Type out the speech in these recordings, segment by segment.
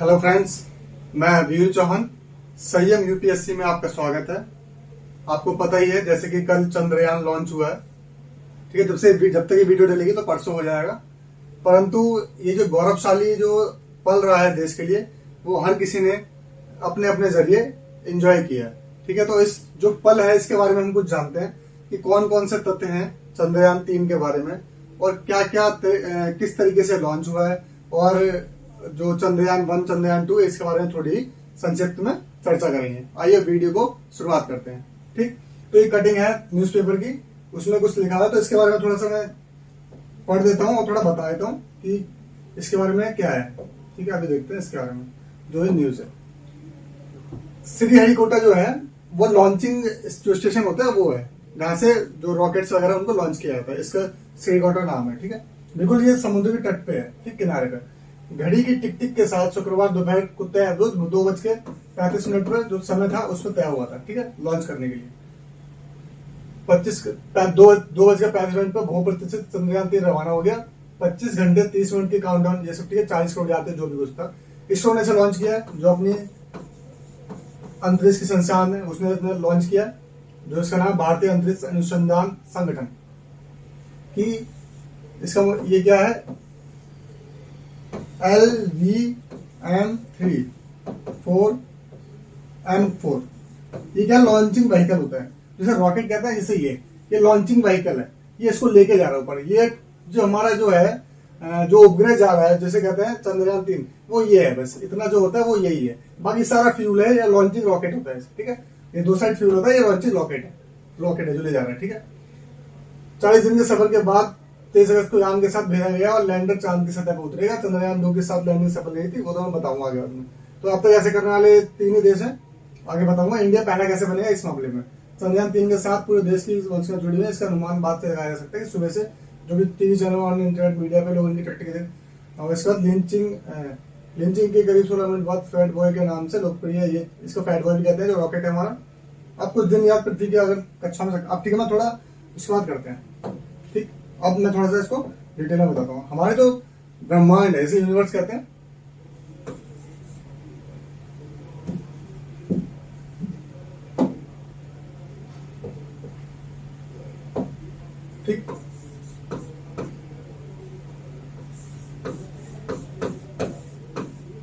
Hello friends, मैं वीर चौहान। संयम UPSC में आपका स्वागत है। आपको पता ही है जैसे कि कल चंद्रयान लॉन्च हुआ है। ठीक है, जब तक ये वीडियो डलेगी तो परसों हो जाएगा। परंतु ये जो गौरवशाली जो पल रहा है देश के लिए, वो हर किसी ने अपने अपने जरिए एंजॉय किया है। ठीक है, तो इस जो पल है इसके बारे में हम कुछ जानते हैं कि कौन कौन से तथ्य हैं चंद्रयान 3 के बारे में और क्या क्या किस तरीके से लॉन्च हुआ है, और जो चंद्रयान 1 चंद्रयान 2 इसके बारे में थोड़ी संक्षिप्त में चर्चा करेंगे। आइए वीडियो को शुरुआत करते हैं। ठीक, तो ये कटिंग है न्यूज़पेपर की, उसमें कुछ लिखा हुआ है, तो इसके बारे में थोड़ा सा मैं पढ़ देता हूँ और थोड़ा बता देता हूँ कि इसके बारे में क्या है। ठीक है, अभी देखते हैं इसके बारे में जो ये न्यूज है। श्रीहरिकोटा जो है वो लॉन्चिंग जो स्टेशन होता है वो है जहां से जो रॉकेट्स वगैरह उनको लॉन्च किया जाता है। इसका श्रीहरिकोटा नाम है। ठीक है, बिल्कुल ये समुद्र के तट पे है, ठीक किनारे पे। घड़ी की टिक टिक के साथ शुक्रवार दोपहर को तय 2:35 पर जो समय था उसमें तय हुआ था। ठीक है, लॉन्च करने के लिए 2:35 पर बहु प्रतिशत चंद्रयान 3 रवाना हो गया। 25 घंटे 30 मिनट की काउंटडाउन ये सब। ठीक है, 40 करोड़ यात्री जो भी कुछ था। इसरो ने इसे लॉन्च किया है, जो अपनी अंतरिक्ष की संस्थान है उसने लॉन्च किया, जो इसका नाम भारतीय अंतरिक्ष अनुसंधान संगठन की। इसका ये क्या है, LVM3 4M4। ये क्या लॉन्चिंग व्हीकल होता है, जैसे रॉकेट कहता है, जैसे ये लॉन्चिंग व्हीकल है। ये इसको लेके जा रहा है ऊपर। ये जो हमारा जो है जो उपग्रह जा रहा है, जैसे कहते हैं चंद्रयान 3, वो ये है। बस इतना जो होता है वो यही है, बाकी सारा फ्यूल है या लॉन्चिंग रॉकेट होता है। ठीक है, ये 2 साइड फ्यूल होता है, ये लॉन्चिंग रॉकेट है जो ले जा रहा है। ठीक है, 40 दिन के सफर के बाद 23 अगस्त को यान के साथ भेजा गया और लैंडर चांद की सतह पर उतरेगा। चंद्रयान 2 के साथ लैंडिंग सफल रही थी, वो तो मैं बताऊंगा आगे बाद में। तो अब तक ऐसे करने वाले 3 ही देश हैं, आगे बताऊंगा। इंडिया पहला कैसे बनेगा इस मामले में। चंद्रयान 3 के साथ पूरे देश की वंशा जुड़ी हुई है। इसका अनुमान बात से लगाया जा सकता है कि सुबह से जो भी टीवी चैनल और इंटरनेट मीडिया पे लोग इनकी टट्टी थे। और इसके बाद लिंचिंग के करीब 16 मिनट बाद फैट बॉय के नाम से लोकप्रिय है। ये इसको फैट बॉय भी कहते हैं, जो रॉकेट है हमारा। अब कुछ दिन याद पृथ्वी की अगर कक्षा में अब ठीक है, मैं थोड़ा उसके बाद करते हैं। ठीक, अब मैं थोड़ा सा इसको डिटेल में बताता हूँ। हमारे जो ब्रह्मांड है, इसे यूनिवर्स कहते हैं। ठीक,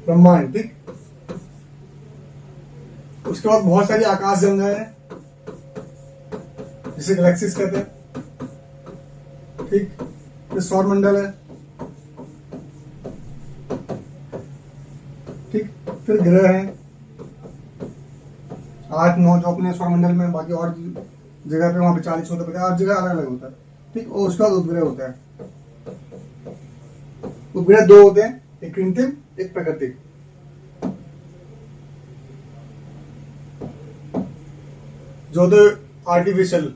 ब्रह्मांड। ठीक, उसके बाद बहुत सारी आकाश गंगाएं हैं जिसे गैलेक्सीज कहते हैं। ठीक, फिर सौर मंडल है। ठीक, फिर ग्रह हैं 8-9 जो अपने सौर मंडल में, बाकी और जगह पे वहां पे 40 होता है, हर जगह अलग अलग होता है। ठीक, और उसके बाद उपग्रह होता है। उपग्रह 2 होते हैं, एक कृत्रिम एक प्राकृतिक। जो तो आर्टिफिशियल,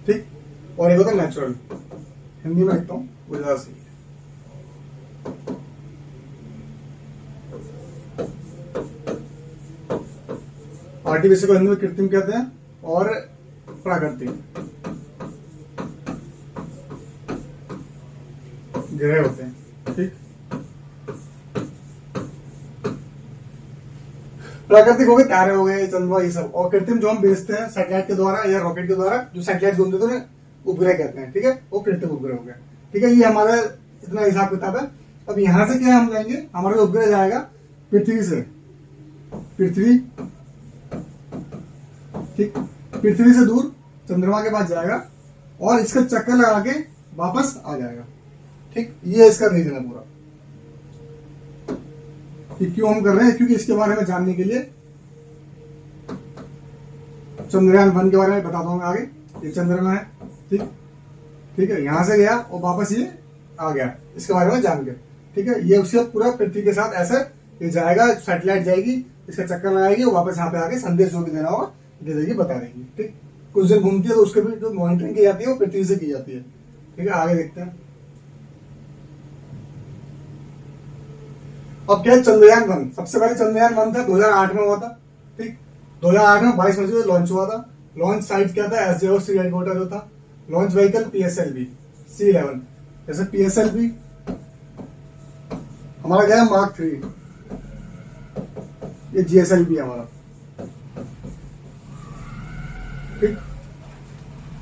ठीक, और एक होता है नेचुरल। हिंदी में लिखता हूँ वो ज्यादा सही है। आर्टिफिशियल को हिंदी में कृत्रिम कहते हैं और प्राकृतिक ग्रह होते हैं। ठीक, प्राकृतिक हो गए, तारे हो गए, चंद्रमा, ये सब। और कृत्रिम जो हम भेजते हैं सैटेलाइट के द्वारा या रॉकेट के द्वारा, जो सैटेलाइट घूमते थे उन्हें उपग्रह कहते हैं। ठीक है, वो कृत्रिम उपग्रह हो गया। ठीक है, ये हमारा इतना हिसाब किताब है। अब यहां से क्या हम जाएंगे, हमारा उपग्रह जाएगा पृथ्वी से। पृथ्वी, ठीक, पृथ्वी से दूर चंद्रमा के पास जाएगा और इसका चक्कर लगा के वापस आ जाएगा। ठीक, ये इसका रीजन है पूरा कि क्यों हम कर रहे हैं, क्योंकि इसके बारे में जानने के लिए चंद्रयान 1 के बारे में बताता हूँ मैं आगे। ये चंद्रमा है। ठीक, ठीक है, यहां से गया और वापस ये आ गया, इसके बारे में जान के। ठीक है, ये उसके पूरा पृथ्वी के साथ ऐसे ये जाएगा, सैटेलाइट जाएगी, इसका चक्कर लगाएगी और वापस यहाँ पे आके संदेश जो भी देना होगा दे देगी, बता देगी। ठीक, कुछ दिन घूमती है तो उसके भी जो मॉनिटरिंग की जाती है वो पृथ्वी से की जाती है। ठीक है, आगे देखते हैं। अब क्या है चंद्रयान 1। सबसे पहले चंद्रयान 1 था, 2008 में हुआ था। ठीक, 2008 में 22 मई को लॉन्च हुआ था। लॉन्च साइट क्या था, एसजेओ श्रीहरिकोटा जो था। Launch vehicle PSLV C11। जैसे PSLV हमारा गया मार्क 3, ये GSLV है हमारा, ठीक।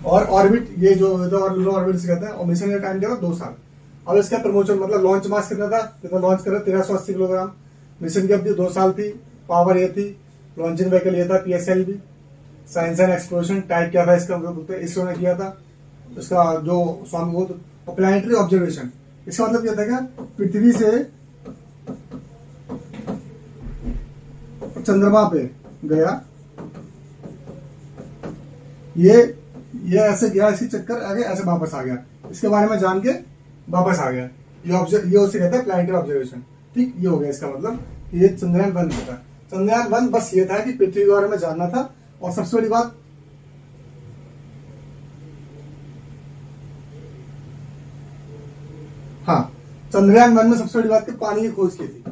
और ऑर्बिट, ये जो लूनर ऑर्बिट से कहते हैं, और मिशन का टाइम क्या था 2 साल। अब इसका प्रमोशन मतलब लॉन्च मास कितना था, कितना लॉन्च कर 1380 किलोग्राम, मिशन की अवधि 2 साल थी, पावर ये थी, लॉन्चिंग व्हीकल ये था PSLV, science and exploration type क्या था इसका, मतलब इसरो ने किया था इसका जो स्वामी वो, और प्लानिटरी ऑब्जर्वेशन, इसका मतलब क्या था क्या, पृथ्वी से चंद्रमा पे गया, ये ऐसे गया, इसी चक्कर आगे ऐसे वापस आ गया, इसके बारे में जान के वापस आ गया, ये उसे कहता है प्लानिटरी ऑब्जर्वेशन, ठीक। ये हो गया इसका मतलब, ये चंद्रयान 1 था। चंद्रयान 1 बस ये था कि पृथ्वी के बारे में जानना था, और सबसे बड़ी बात, हाँ, चंद्रयान 1 में सबसे बड़ी बात कि पानी की खोज की थी,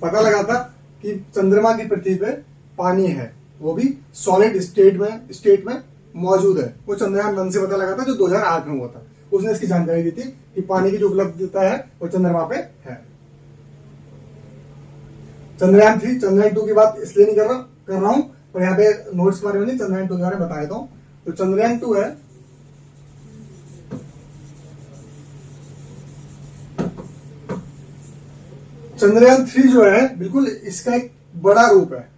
पता लगा था कि चंद्रमा की पृथ्वी पे पानी है, वो भी सॉलिड स्टेट में मौजूद है। वो चंद्रयान 1 से पता लगा था, जो 2008 में हुआ था। उसने इसकी जानकारी दी थी कि पानी की जो उपलब्धता है वो चंद्रमा पे है। चंद्रयान 3, चंद्रयान 2 की बात इसलिए नहीं कर रहा हूं, पर यहाँ पे नोट्स के बारे में नहीं, चंद्रयान 2 के बारे में बता देता हूं। तो चंद्रयान 2 है, चंद्रयान 3 जो है बिल्कुल इसका एक बड़ा रूप है,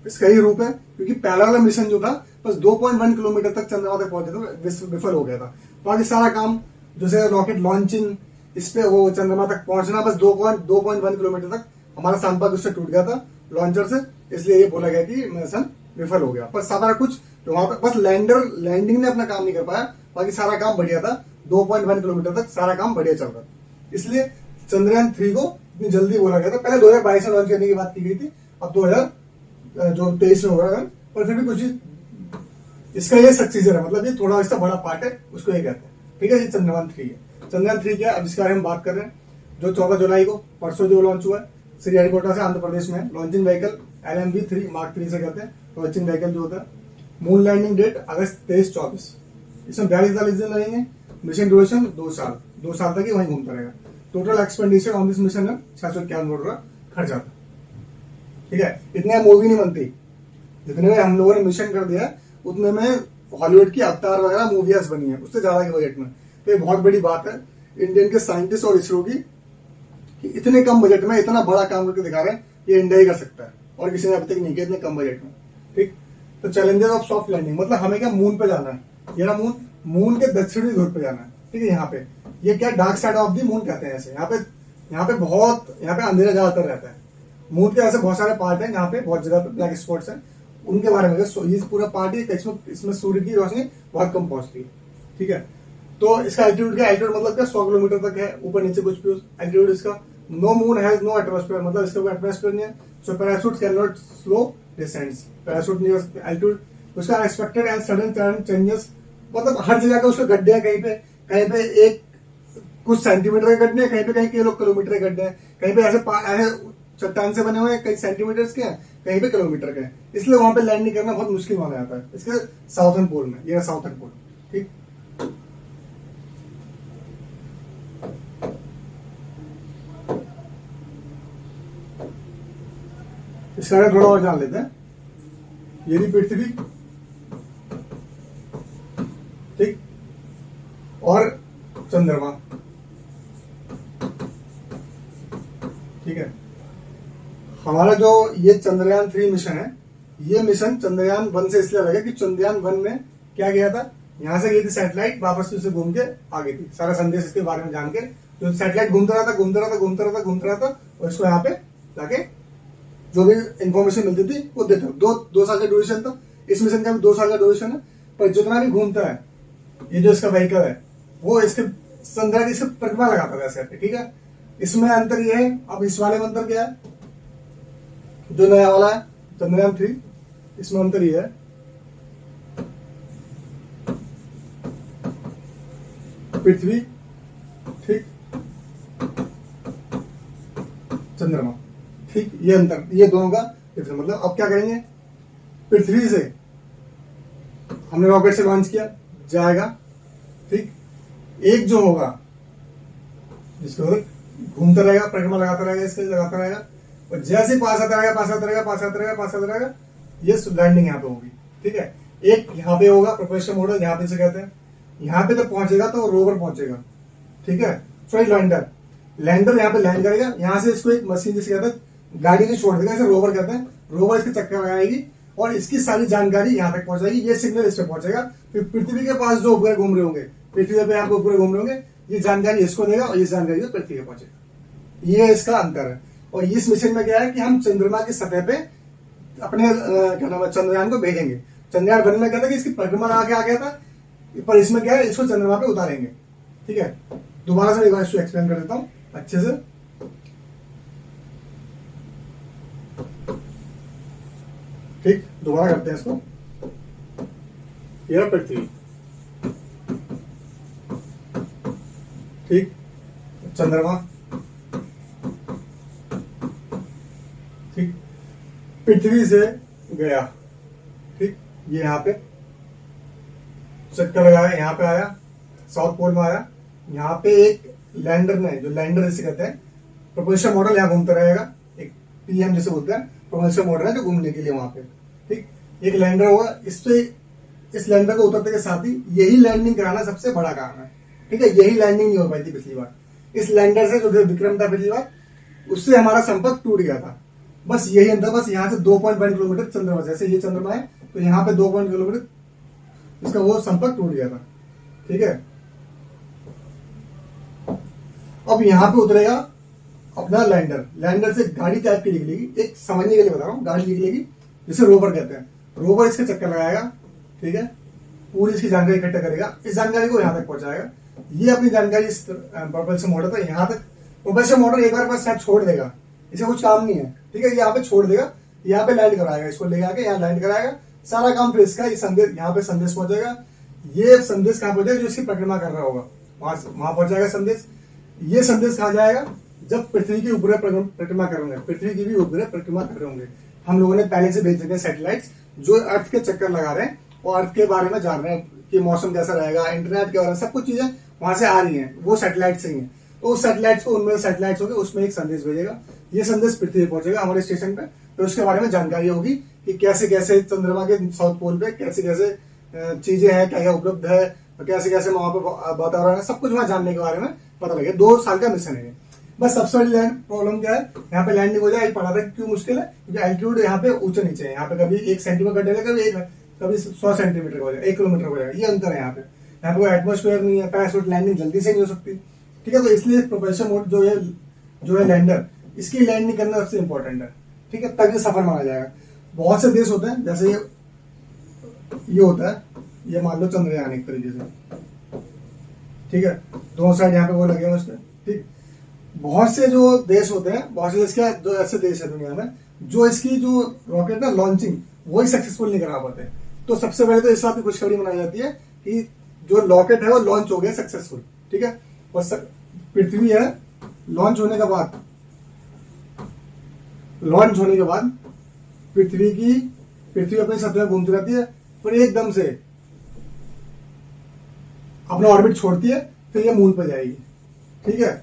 इसका ही रूप है, क्योंकि पहला वाला मिशन जो था बस 2.1 किलोमीटर तक चंद्रमा तक पहुंचे थे, विफल हो गया था। बाकी सारा काम जैसे रॉकेट लॉन्चिंग, इस पे वो चंद्रमा तक पहुंचना, बस 2.1 किलोमीटर तक हमारा संपर्क उससे टूट गया था लॉन्चर से, इसलिए ये बोला गया कि मिशन विफल हो गया। पर सारा कुछ तो वहां पर बस लैंडिंग ने अपना काम नहीं कर पाया, बाकी सारा काम बढ़िया था, 2.1 किलोमीटर तक सारा काम बढ़िया चल रहा था। इसलिए चंद्रयान 3 को इतनी जल्दी बोला गया था। पहले 2022 में लॉन्च करने की बात की गई थी, अब 2023 में हो रहा है, पर फिर भी कुछ इसका ये सक्सेसर है, मतलब ये थोड़ा इसका बड़ा पार्ट है, उसको ये कहते हैं, ठीक है। ये चंद्रयान 3 है। चंद्रयान 3 क्या है, अब इसके बारे में बात कर रहे हैं, जो 14 जुलाई को परसों जो लॉन्च हुआ है श्रीहरिकोटा से आंध्र प्रदेश में। लॉन्चिंग व्हीकल LMV-3 मार्क 3 से कहते हैं। लॉन्चिंग व्हीकल जो होता है, मून लैंडिंग डेट अगस्त 23-24, इसमें 42 दिन लगेंगे। मिशन ड्यूरेशन 2 साल, 2 साल तक ही वहीं घूमता रहेगा। Total expenditure on this mission है 651 करोड़ का खर्चा था, ठीक है। इतने मूवी नहीं बनती, जितने में हम लोगों ने मिशन कर दिया उतने में हॉलीवुड की अवतार वगैरह मूवीज बनी है, उससे ज्यादा के बजट में। तो ये बहुत बड़ी बात है इंडियन के साइंटिस्ट और इसरो की, कि इतने कम बजट में इतना बड़ा काम करके दिखा रहे हैं। ये इंडिया ही कर सकता है, और किसी ने अभी तक नहीं किया इतने कम बजट में, ठीक। तो चैलेंजेस ऑफ सॉफ्ट लैंडिंग, मतलब हमें क्या मून पे जाना है, ये ना मून के दक्षिणी ध्रुव पे जाना है, ठीक है। यहाँ पे ये क्या dark side of the moon कहते हैं ऐसे। यहाँ पे अंधेरा ज्यादातर रहता है। मून के ऐसे बहुत सारे पार्ट हैं, यहाँ पे बहुत जगह पे ब्लैक स्पॉट्स हैं, उनके बारे में ये पूरा पार्ट है, इसमें सूर्य की रोशनी बहुत कम पहुंचती है, ठीक है। तो इसका एल्टीट्यूड क्या, एल्टीट्यूड मतलब क्या 100 किलोमीटर तक है, ऊपर नीचे कुछ भी एल्टीट्यूड इसका। No moon has no atmosphere, मतलब इसका कोई एटमॉस्फेयर नहीं है, so parachute can not slow descents, parachute नहीं हो सकता। एल्टीट्यूड उसका अनएक्सपेक्टेड एंड सडन चेंजेस, मतलब हर जगह का उसके गड्ढे हैं, कहीं पे एक कुछ सेंटीमीटर के गड्ढे हैं, कहीं किलोमीटर के गड्ढे हैं, कहीं पे ऐसे चट्टान से बने हुए कई सेंटीमीटर के हैं, कहीं पे किलोमीटर के हैं, इसलिए वहां पे लैंडिंग करना बहुत मुश्किल माना जाता है। इसके साउथर्न पोल में, ये साउथर्न पोल, ठीक। इसका बारे में थोड़ा और जान लेते हैं। ये भी पृथ्वी, ठीक, और चंद्रमा, ठीक है। हमारा जो ये चंद्रयान 3 मिशन है, ये मिशन चंद्रयान 1 से इसलिए अलग है कि चंद्रयान 1 में क्या किया था, यहां से गई थी सैटेलाइट, वापस से घूम के आ गई थी, सारा संदेश इसके बारे में जान के। जो सैटेलाइट घूमता रहा था, और इसको यहाँ पे जाके जो भी इंफॉर्मेशन मिलती थी वो देता। 2 साल का ड्यूरेशन था, इस मिशन का भी 2 साल का ड्यूरेशन है। पर जितना भी घूमता है, ये जो इसका व्हीकल है, वो इसके संदर्भ इसके परिक्रमा लगाता था ऐसे, ठीक है। इसमें अंतर ये है, अब इस वाले में अंतर क्या है, जो नया वाला है चंद्रयान 3, इसमें अंतर ये है, पृथ्वी, ठीक, चंद्रमा, ठीक, ये अंतर, ये दोनों का डिफरेंस। मतलब अब क्या करेंगे, पृथ्वी से हमने रॉकेट से लॉन्च किया, जाएगा, ठीक। एक जो होगा जिसको घूमता रहेगा, परिक्रमा लगाता रहेगा, इसके लगाता रहेगा, और जैसे ही पास आता रहेगा, पास आता रहेगा, पास आता रहेगा, पास आता रहेगा, ये लैंडिंग यहाँ पे होगी। ठीक है, एक यहाँ पे होगा प्रोपेल्शन मोटर, यहाँ पे से कहते हैं, यहाँ पे जब पहुंचेगा तो रोवर पहुंचेगा। ठीक है, सॉरी लैंडर, लैंडर यहाँ पे लैंड करेगा, यहाँ से इसको एक मशीन जिसे कहते हैं गाड़ी को छोड़ देगा, इसे रोवर कहते हैं। रोवर इसके चक्कर लगाएगी और इसकी सारी जानकारी यहाँ तक पहुंचाएगी, ये सिग्नल इस पे पहुंचेगा, फिर पृथ्वी के पास जो उपग्रह घूम रहे होंगे, पृथ्वी पे यहाँ पे उपग्रह घूम रहे होंगे, ये जानकारी इसको देगा और ये जानकारी पृथ्वी पे पहुंचेगा। ये इसका अंतर है। और इस मिशन में क्या है कि हम चंद्रमा की सतह पे अपने क्या नाम है चंद्रयान को भेजेंगे। चंद्रयान 1 में क्या था कि इसकी परिक्रमा लगा के आ गया था, पर इसमें क्या है इसको चंद्रमा पे उतारेंगे। ठीक है, दोबारा से एक बार इसको एक्सप्लेन कर देता हूं अच्छे से। ठीक, दोबारा करते हैं इसको। यह पृथ्वी, ठीक, चंद्रमा, ठीक, पृथ्वी से गया, ठीक, ये यहां पे चक्कर लगाया, यहां पे आया, साउथ पोल में आया, यहाँ पे एक लैंडर ने, जो लैंडर जिसे कहते हैं, प्रोपल्शन मॉडल यहाँ घूमता रहेगा, एक पीएम जिसे बोलते हैं, प्रोपल्शन मॉडल है जो घूमने के लिए वहां पे। ठीक, एक लैंडर होगा, इस लैंडर को उतरते के साथ ही यही लैंडिंग कराना सबसे बड़ा काम है। ठीक है, यही लैंडिंग नहीं हो पाई थी पिछली बार। इस लैंडर से जो विक्रम था पिछली बार, उससे हमारा संपर्क टूट गया था। बस यही अंतर, बस यहाँ से 2.1 किलोमीटर चंद्रमा, जैसे ये चंद्रमा है तो यहाँ पे 2 किलोमीटर इसका वो संपर्क टूट गया था। ठीक है, अब यहाँ पे उतरेगा अपना लैंडर, लैंडर से गाड़ी टाइप की निकलेगी, एक समझने के लिए बता रहा हूँ, गाड़ी निकलेगी जिसे रोवर कहते हैं। रोवर इसके चक्कर लगाएगा, ठीक है, पूरी इसकी जानकारी इकट्ठा करेगा, इस जानकारी को यहाँ तक पहुंचाएगा। ये अपनी जानकारी इस प्रोपल्शन मोटर पर यहाँ तक, प्रोपल्शन मोटर एक बार बस शायद छोड़ देगा, इसे कुछ काम नहीं है। ठीक है, यहाँ पे छोड़ देगा, यहाँ पे लैंड कराएगा, इसको ले आके यहाँ लैंड कराएगा, सारा काम फिर इसका। ये संदेश यहाँ पे संदेश पहुंचेगा, ये संदेश कहाँ पहुंचेगा, जो इसकी परिक्रमा कर रहा होगा वहां पहुंचाएगा संदेश। ये संदेश कहा जाएगा जब पृथ्वी की उपग्रह परिक्रमा करेंगे, पृथ्वी की भी उपग्रह परिक्रमा कर रहे होंगे। हम लोगों ने पहले से भेज रखे हैं सैटेलाइट्स जो अर्थ के चक्कर लगा रहे हैं और अर्थ के बारे में जान रहे हैं कि मौसम कैसा रहेगा, इंटरनेट के बारे में सब कुछ चीजें वहां से आ रही हैं, वो सैटेलाइट से ही है। तो उस सैटेलाइट को, उनमें सैटेलाइट्स होंगे, उसमें एक संदेश भेजेगा, ये संदेश पृथ्वी पहुंचेगा हमारे स्टेशन पे, तो उसके बारे में जानकारी होगी कि कैसे कैसे चंद्रमा के साउथ पोल पे कैसे कैसे चीजें हैं, क्या क्या उपलब्ध है, कैसे कैसे वहां पे वातावरण है, सब कुछ वहां जानने के बारे में पता लगे। 2 साल का मिशन है। बस सबसे बड़ी प्रॉब्लम क्या है, यहाँ पे लैंडिंग हो जाए, पढ़ा था क्यों मुश्किल है, क्योंकि एल्टीट्यूड यहाँ पे ऊंचे नीचे है। यहाँ पे कभी 1 सेंटीमीटर डलेगा, कभी 100 सेंटीमीटर हो जाएगा, 1 किलोमीटर हो जाएगा, ये अंतर है। यहाँ पे कोई एटमोस्फेयर नहीं है, पैराशूट लैंडिंग जल्दी से नहीं हो सकती। ठीक है, तो इसलिए प्रोपल्शन मोड जो है लैंडर, इसकी लैंडिंग करना सबसे इंपॉर्टेंट है। ठीक है, तभी सफल माना जाएगा। बहुत से देश होते हैं, जैसे ये होता है, ये मान लो चंद्रयान एक तरीके से, ठीक है, 2 साइड यहाँ पे वो लगे हुए उसमें। ठीक, बहुत से जो देश होते हैं, बहुत से देश क्या, जो ऐसे देश है दुनिया में जो इसकी जो रॉकेट ना लॉन्चिंग वही सक्सेसफुल नहीं करा पाते। तो सबसे पहले तो इस बात की खुशखबरी मनाई जाती है कि जो रॉकेट है वो लॉन्च हो गया सक्सेसफुल। ठीक है, और पृथ्वी है, लॉन्च होने के बाद पृथ्वी अपनी सतह घूमती रहती है, फिर एकदम से अपना ऑर्बिट छोड़ती है, फिर ये मून पर जाएगी। ठीक है,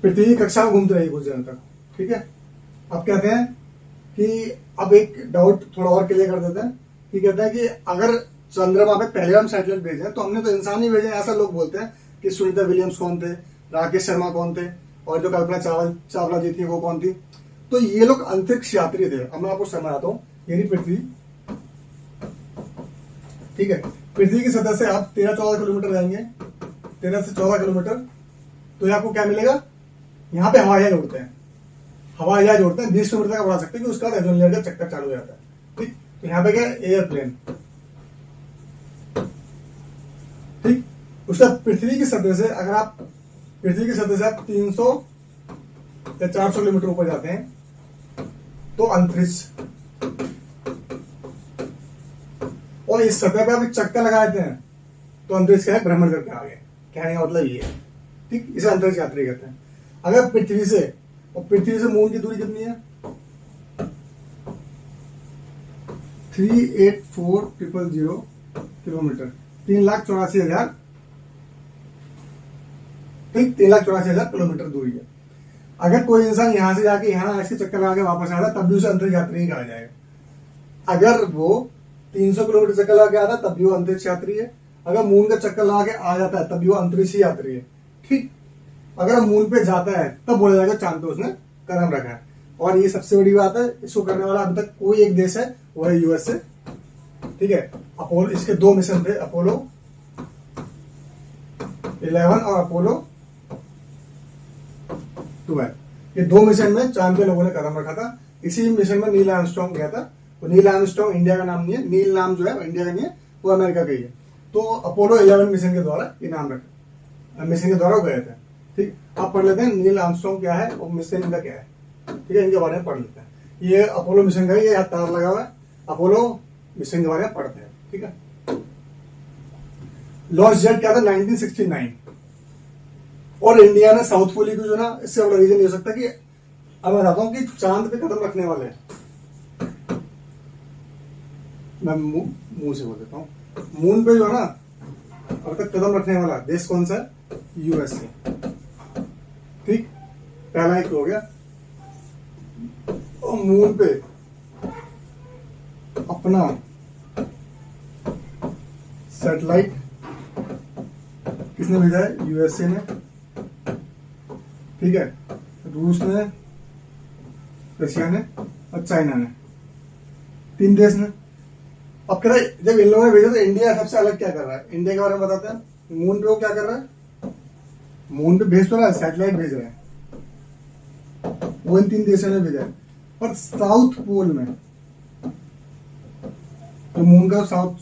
पृथ्वी की कक्षा में घूमती रहेगी कुछ दिनों तक। ठीक है, अब कहते हैं कि अब एक डाउट थोड़ा और क्लियर कर देते हैं कि कहते हैं कि अगर चंद्रमा पे पहले हम सैटेलाइट भेजे तो हमने तो इंसान ही भेजे, ऐसा लोग बोलते हैं कि सुनीता विलियम्स कौन थे, राकेश शर्मा कौन थे, और जो कल्पना चावला जी थी वो कौन थी। तो ये लोग अंतरिक्ष यात्री थे। अब मैं आपको समझाता हूँ, यही पृथ्वी, ठीक है, पृथ्वी की सतह से आप 13-14 किलोमीटर जाएंगे, 13 से 14 किलोमीटर, तो ये आपको क्या मिलेगा, यहाँ पे हवाई जहाज उड़ते हैं, 20 किलोमीटर तक बढ़ा सकते हैं कि उसका ओजोन लेयर का चक्कर चालू हो जाता है। ठीक, तो यहाँ पे क्या है, एयरप्लेन। ठीक, उसका पृथ्वी की सतह से अगर आप 300 या 400 किलोमीटर ऊपर जाते हैं तो अंतरिक्ष, और इस सतह पे आप एक चक्कर लगा देते हैं तो अंतरिक्ष का भ्रमण करके आ गए। कहने का मतलब ये है। ठीक, इसे अंतरिक्ष यात्री कहते हैं। अगर पृथ्वी से मून की दूरी कितनी है, 384,000 किलोमीटर, 3,84,000 ठीक 3,84,000 किलोमीटर दूरी है। अगर कोई इंसान यहां से जाके यहाँ ऐसे चक्कर लगा के वापस आता तब भी उसे अंतरिक्ष यात्री ही कहा जाएगा। अगर वो 300 किलोमीटर चक्कर लगा के आता तब भी वो अंतरिक्ष यात्री है। अगर मून का चक्कर लगा के आ जाता है तब भी वो अंतरिक्ष यात्री है। ठीक, अगर मून पे जाता है तब बोला जाएगा चांद पे उसने कदम रखा है। और ये सबसे बड़ी बात है, इसको करने वाला अभी तक कोई एक देश है, वो है यूएसए। ठीक है, अपोलो, इसके 2 मिशन थे, अपोलो 11 और अपोलो 12। ये 2 मिशन में चांद पे लोगों ने कदम रखा था। इसी मिशन में नील आर्मस्ट्रांग गया था। तो नील आर्मस्ट्रांग इंडिया का नाम नहीं है, नील नाम जो है इंडिया का नहीं है, वो अमेरिका का ही है। तो अपोलो 11 मिशन के द्वारा ये नाम रखा, मिशन के द्वारा वो गए थे। ठीक, आप पढ़ लेते हैं नील आर्मस्ट्रांग क्या है और मिशन इनका क्या है। ठीक है, इनके बारे में पढ़ लेते हैं। ये अपोलो मिशन का, ये तार लगा हुआ है, अपोलो मिशन के बारे में पढ़ते हैं। ठीक है, लॉन्च डेट क्या था 1969। और इंडिया ने साउथ पोल को जो ना, इससे बड़ा रीजन ये हो सकता है कि अब मैं बताता हूं कि चांद पे कदम रखने वाले हैं। मैं मुंह से बोल देता हूं, मून पे जो है ना अब तक कदम रखने वाला देश कौन सा है? यूएसए। ठीक, पहला एक हो गया। और मून पे अपना सैटेलाइट किसने भेजा है? यूएसए ने। ठीक है, रूस ने, रशिया ने और चाइना ने, 3 देश ने। अब कह रहा है जब इन लोगों ने भेजा तो इंडिया सबसे अलग क्या कर रहा है? इंडिया के बारे में बताते हैं। मून पे वो क्या कर रहा है? मून पे भेज तो रहा है, सैटेलाइट भेज रहा है, वो इन 3 देशों ने भेजा है। पर साउथ पोल में तो मून का साउथ,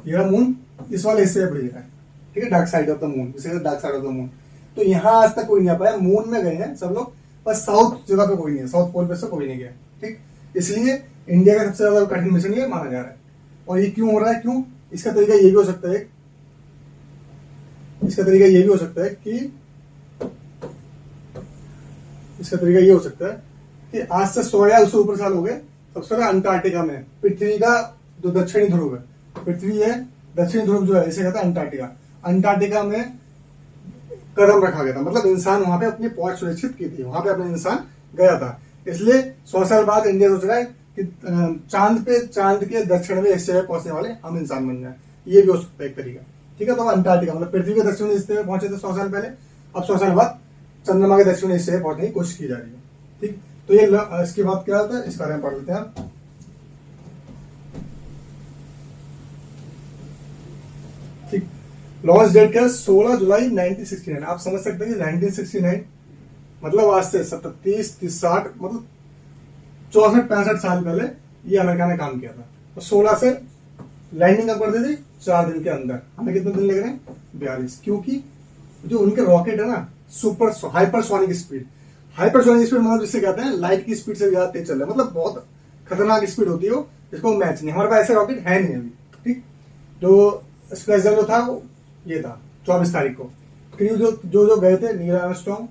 ये मून इस वाले हिस्से भेज रहा है। ठीक है, dark side of the moon, जिसे dark side of the moon. तो यहाँ आज तक कोई नहीं आ पाया। मून में गए हैं सब लोग, पर साउथ जगह पे कोई नहीं है, साउथ पोल पे से कोई नहीं गया। ठीक, इसलिए इंडिया का सबसे ज्यादा कठिन मिशन ये माना जा रहा है। और ये क्यों हो रहा है? क्यों? इसका तरीका ये भी हो सकता है, इसका तरीका ये भी हो सकता है कि इसका तरीका ये हो सकता है कि आज से 100 या उससे ऊपर साल हो गए, सबसे पहले अंटार्कटिका में, पृथ्वी का जो दक्षिणी ध्रुव है, पृथ्वी है दक्षिणी ध्रुव जो है, इसे कहता है अंटार्कटिका। अंटार्कटिका में कदम रखा गया था, मतलब इंसान वहां पे अपनी पहुंच सुनिश्चित की थी, वहां पे अपना इंसान गया था। इसलिए 100 साल बाद इंडिया सोच रहा है कि चांद के दक्षिण में इस जगह पहुंचने वाले हम इंसान बन जाए। ये भी हो सकता है एक तरीका। ठीक है, तो अंटार्कटिका मतलब पृथ्वी के दक्षिणी हिस्से में पहुंचे थे 100 साल पहले। अब 100 साल बाद चंद्रमा के दक्षिणी हिस्से में पहुंचने की कोशिश की जा रही है। ठीक, तो ये इसके बाद क्या होता है, इस बारे में पढ़ लेते हैं। ठीक, लॉन्च डेट क्या है? 16 जुलाई 1969। आप समझ सकते हैं कि 1969 मतलब आज से 30, 60 मतलब 64-65 साल पहले ये अमेरिका ने काम किया था। तो 16 से लैंडिंग कब कर दी थी? 4 दिन के अंदर। हमें कितने दिन लग रहे हैं? 42। क्योंकि जो उनके रॉकेट है ना, super hypersonic speed, hypersonic speed मतलब जिससे कहते हैं लाइट की स्पीड से ज्यादा तेज चल रहा है, मतलब बहुत खतरनाक स्पीड होती है वो, इसको मैच नहीं। हमारे पास ऐसे रॉकेट है नहीं अभी। ठीक, जो स्पेस जो था वो ये था 24 तारीख को। क्रू जो गए थे, नील आर्मस्ट्रांग,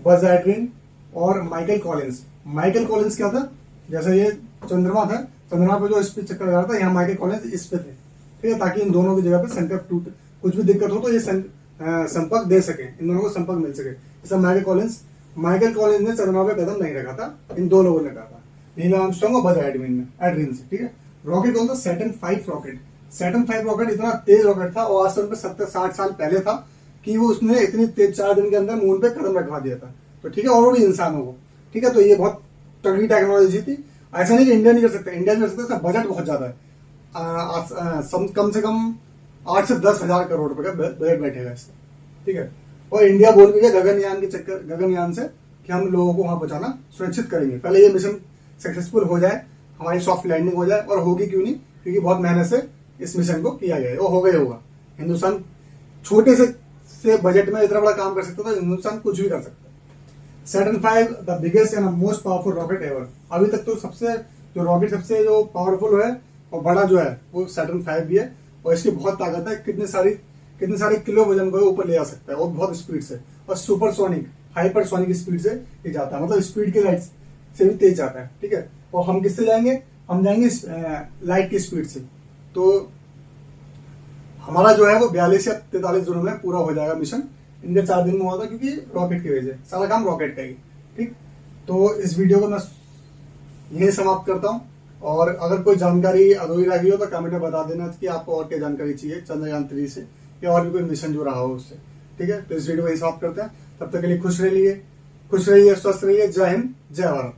बज एड्रिन और माइकल कॉलिंस। माइकल कॉलिंस क्या था? जैसे ये चंद्रमा था, चंद्रमा पे जो इस पे चक्कर लगा था, यहाँ माइकल कॉलिंस इस पे थे। ठीक है, ताकि इन दोनों की जगह पे संपर्क टूट, कुछ भी दिक्कत हो तो ये संपर्क दे सके, इन दोनों को संपर्क मिल सके। जैसे माइकल कॉलिंस ने चंद्रमा पे कदम नहीं रखा था, इन 2 लोगों ने कहा था, नील आर्मस्ट्रांग और बज एड्रिन से। ठीक है, रॉकेट कौन था? Saturn 5 rocket. सैटर्न 5 रॉकेट इतना तेज रॉकेट था और आज से 70-60 साल पहले था कि वो उसने इतनी तेज 4 दिन के अंदर मून पे कदम रखवा दिया था। तो ठीक है, और वो भी इंसानों को। ठीक है, तो ये बहुत तगड़ी टेक्नोलॉजी थी। ऐसा नहीं कि इंडिया नहीं कर सकता, इंडिया नहीं कर सकता, इसका बजट बहुत ज्यादा है। कम से कम 8 से 10 हजार करोड़ रुपए का बजट बैठेगा इसका। ठीक है, और इंडिया बोल भी गया गगनयान से कि हम लोगों को वहां पहुंचाना सुनिश्चित करेंगे। पहले ये मिशन सक्सेसफुल हो जाए, हमारी सॉफ्ट लैंडिंग हो जाए, और होगी क्यों नहीं, क्योंकि बहुत मेहनत से इस मिशन को किया गया है, वो हो गया होगा। हिंदुस्तान छोटे से बजट में इतना बड़ा काम कर सकता था, हिंदुस्तान कुछ भी कर सकता है। Saturn 5 the biggest and most powerful rocket ever. अभी तक तो सबसे जो रॉकेट सबसे जो पावरफुल है और बड़ा जो है वो सैटर्न 5 भी है, और इसकी बहुत ताकत है। कितने सारे किलो वजन को ऊपर ले जा सकता है, और बहुत स्पीड से, और सुपरसोनिक हाइपरसोनिक स्पीड से ये जाता है, मतलब स्पीड की लाइट से भी तेज जाता है। ठीक है, और हम किससे जाएंगे? हम जाएंगे लाइट की स्पीड से। तो हमारा जो है वो 42 या 43 दिनों में पूरा हो जाएगा मिशन। इनका 4 दिन में हुआ था, क्योंकि रॉकेट की वजह से सारा काम रॉकेट का ही। ठीक, तो इस वीडियो को मैं यही समाप्त करता हूँ। और अगर कोई जानकारी अधूरी रह गई हो तो कमेंट में बता देना कि आपको और क्या जानकारी चाहिए चंद्रयान 3 से, या और भी कोई मिशन जो रहा हो उससे। ठीक है, तो इस वीडियो को यही समाप्त करते हैं। तब तक के लिए खुश रहिए, स्वस्थ रहिए। जय हिंद, जय भारत।